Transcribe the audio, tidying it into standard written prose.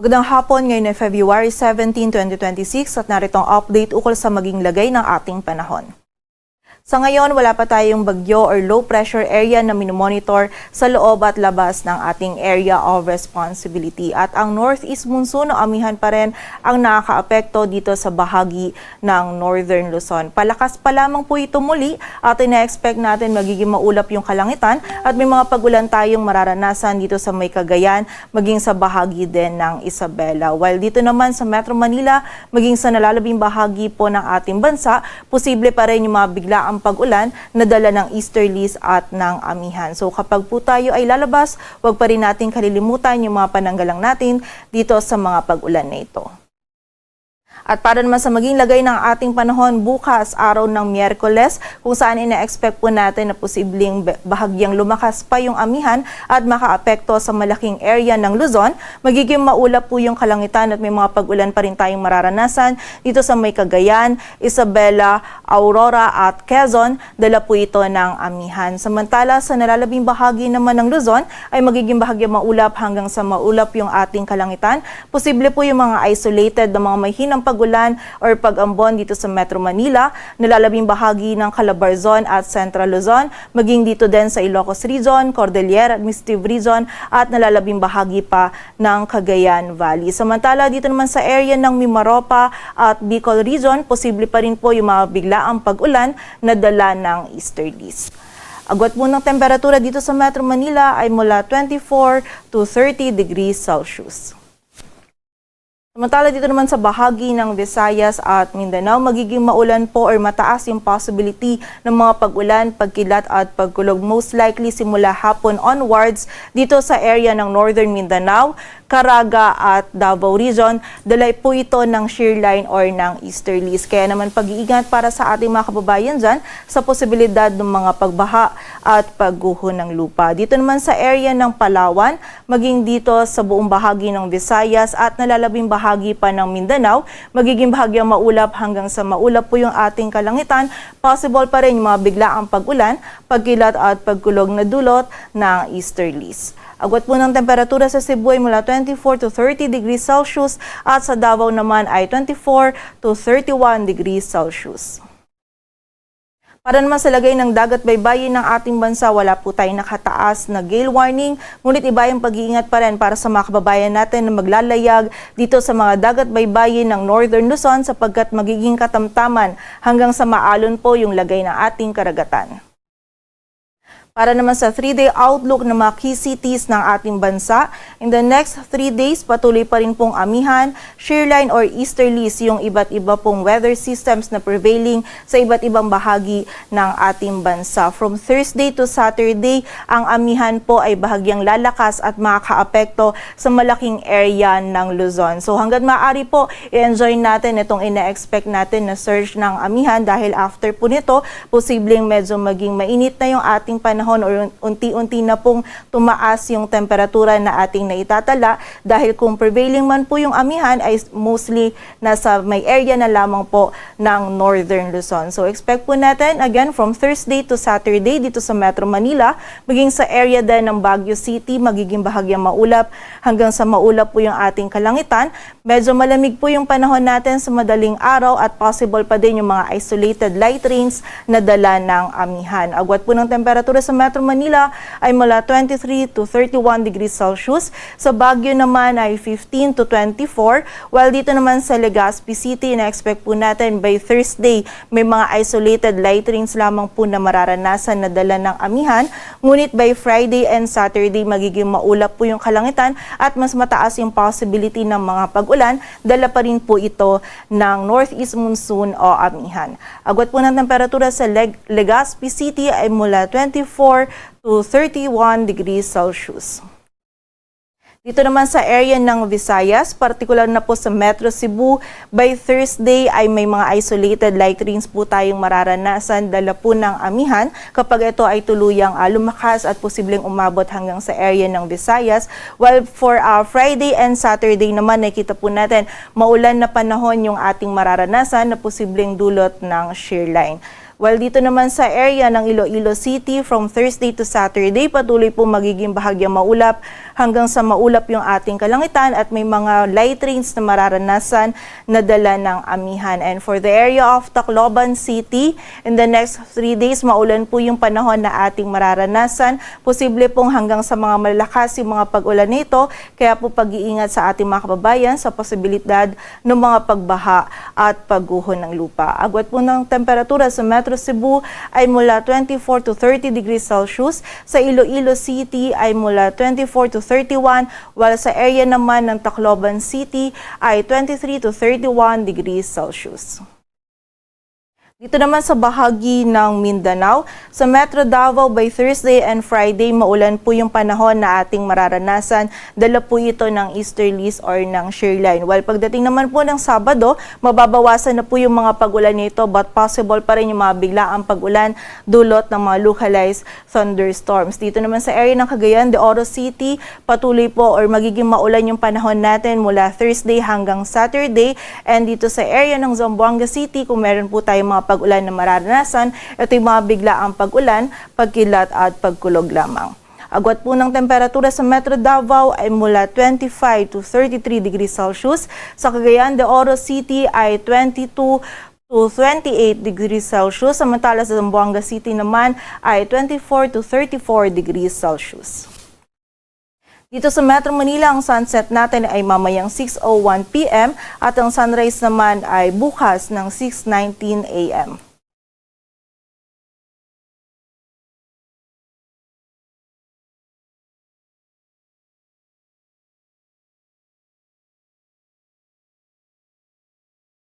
Magandang hapon, ngayon ay February 17, 2026 at narito ang update ukol sa maging lagay ng ating panahon. Sa ngayon, wala pa tayong bagyo or low pressure area na minomonitor sa loob at labas ng ating area of responsibility. At ang northeast monsoon o amihan pa rin ang nakakaapekto dito sa bahagi ng Northern Luzon. Palakas pa lamang po ito muli at ina-expect natin magiging maulap yung kalangitan at may mga pagulan tayong mararanasan dito sa May Cagayan, maging sa bahagi din ng Isabela. While dito naman sa Metro Manila, maging sa nalalabing bahagi po ng ating bansa, posible pa rin yung mga biglaang pag-ulan na dala ng easterlies at ng amihan. So kapag po tayo ay lalabas, huwag pa rin natin kalilimutan yung mga pananggalang natin dito sa mga pag-ulan na ito. At para naman sa maging lagay ng ating panahon bukas, araw ng Miyerkules, kung saan ina-expect po natin na posibleng bahagyang lumakas pa yung amihan at makaapekto sa malaking area ng Luzon, magiging maulap po yung kalangitan at may mga pag-ulan pa rin tayong mararanasan dito sa May Cagayan, Isabela, Aurora at Quezon, dala po ito ng amihan. Samantala sa nalalabing bahagi naman ng Luzon ay magiging bahagyang maulap hanggang sa maulap yung ating kalangitan. Posible po yung mga isolated na mga may hinang pag-ulan or pag-ambon dito sa Metro Manila, nalalabing bahagi ng Calabarzon at Central Luzon, maging dito din sa Ilocos Region, Cordillera, Administrative Region at nalalabing bahagi pa ng Cagayan Valley. Samantala dito naman sa area ng Mimaropa at Bicol Region, posible pa rin po yung mga biglaang pag-ulan na dala ng easterlies. Agwat po ng temperatura dito sa Metro Manila ay mula 24 to 30 degrees Celsius. Samantala dito naman sa bahagi ng Visayas at Mindanao, magiging maulan po or mataas yung possibility ng mga pag-ulan, pagkilat at pagkulog. Most likely simula hapon onwards dito sa area ng Northern Mindanao, Caraga at Davao Region, dalay po ito ng shear line or ng easterlies. Kaya naman pag-iingat para sa ating mga kababayan dyan sa posibilidad ng mga pagbaha at pagguho ng lupa. Dito naman sa area ng Palawan, maging dito sa buong bahagi ng Visayas at nalalabing bahagi pa ng Mindanao, magiging bahagyang maulap hanggang sa maulap po yung ating kalangitan. Possible pa rin yung mga biglaang pag-ulan, pagkilat at pagkulog na dulot ng easterlies. Agwat po ng temperatura sa Cebu ay mula 24 to 30 degrees Celsius at sa Davao naman ay 24 to 31 degrees Celsius. Para naman sa lagay ng dagat baybayin ng ating bansa, wala po tayong nakataas na gale warning, ngunit iba yung pag-iingat pa rin para sa mga kababayan natin na maglalayag dito sa mga dagat baybayin ng Northern Luzon sapagkat magiging katamtaman hanggang sa maalon po yung lagay ng ating karagatan. Para naman sa 3-day outlook ng mga key cities ng ating bansa, in the next 3 days, patuloy pa rin pong amihan, shear line or easterlies yung iba't iba pong weather systems na prevailing sa iba't ibang bahagi ng ating bansa. From Thursday to Saturday, ang amihan po ay bahagyang lalakas at makakaapekto sa malaking area ng Luzon. So hanggat maaari po, i-enjoy natin itong ina-expect natin na surge ng amihan dahil after po nito, posibleng medyo maging mainit na yung ating panahon or unti-unti na pong tumaas yung temperatura na ating naitatala dahil kung prevailing man po yung amihan ay mostly nasa may area na lamang po ng Northern Luzon. So expect po natin again from Thursday to Saturday dito sa Metro Manila, maging sa area din ng Baguio City, magiging bahagyang maulap hanggang sa maulap po yung ating kalangitan. Medyo malamig po yung panahon natin sa madaling araw at possible pa din yung mga isolated light rains na dala ng amihan. Agwat po ng temperatura sa Metro Manila ay mula 23 to 31 degrees Celsius. Sa Baguio naman ay 15 to 24. While dito naman sa Legazpi City, na-expect po natin by Thursday may mga isolated light rains lamang po na mararanasan na dala ng amihan. Ngunit by Friday and Saturday, magiging maulap po yung kalangitan at mas mataas yung possibility ng mga pag-ulan. Dala pa rin po ito ng northeast monsoon o amihan. Agwat po ng temperatura sa Legazpi City ay mula 24 to 31 degrees Celsius. Dito naman sa area ng Visayas, partikular na po sa Metro Cebu, by Thursday ay may mga isolated light rains po tayong mararanasan dala po ng amihan kapag ito ay tuluyang lumakas at posibleng umabot hanggang sa area ng Visayas. While for Friday and Saturday naman, nakita po natin maulan na panahon yung ating mararanasan na posibleng dulot ng shear line. While dito naman sa area ng Iloilo City, from Thursday to Saturday, patuloy po magiging bahagyang maulap hanggang sa maulap yung ating kalangitan at may mga light rains na mararanasan na dala ng amihan. And for the area of Tacloban City, in the next 3 days, maulan po yung panahon na ating mararanasan. Posible pong hanggang sa mga malakas yung mga pag-ulan nito, kaya po pag-iingat sa ating mga kababayan sa posibilidad ng mga pagbaha at pagguho ng lupa. Agwat po ng temperatura sa Metro Cebu ay mula 24 to 30 degrees Celsius. Sa Iloilo City ay mula 24 to 31, while sa area naman ng Tacloban City ay 23 to 31 degrees Celsius. Dito naman sa bahagi ng Mindanao, sa Metro Davao by Thursday and Friday, maulan po yung panahon na ating mararanasan. Dala po ito ng easterlies or ng shear line. While pagdating naman po ng Sabado, mababawasan na po yung mga pag-ulan nito, but possible pa rin yung mga biglaang pag-ulan dulot ng mga localized thunderstorms. Dito naman sa area ng Cagayan de Oro City, patuloy po or magiging maulan yung panahon natin mula Thursday hanggang Saturday. And dito sa area ng Zamboanga City, kung meron po tayong mga pag-ulan na mararanasan, ito yung mga biglaang pag-ulan, pagkilat at pagkulog lamang. Agwat po ng temperatura sa Metro Davao ay mula 25 to 33 degrees Celsius. Sa Cagayan de Oro City ay 22 to 28 degrees Celsius. Samantala sa Zamboanga City naman ay 24 to 34 degrees Celsius. Dito sa Metro Manila, ang sunset natin ay mamayang 6:01 p.m. at ang sunrise naman ay bukas ng 6:19 a.m.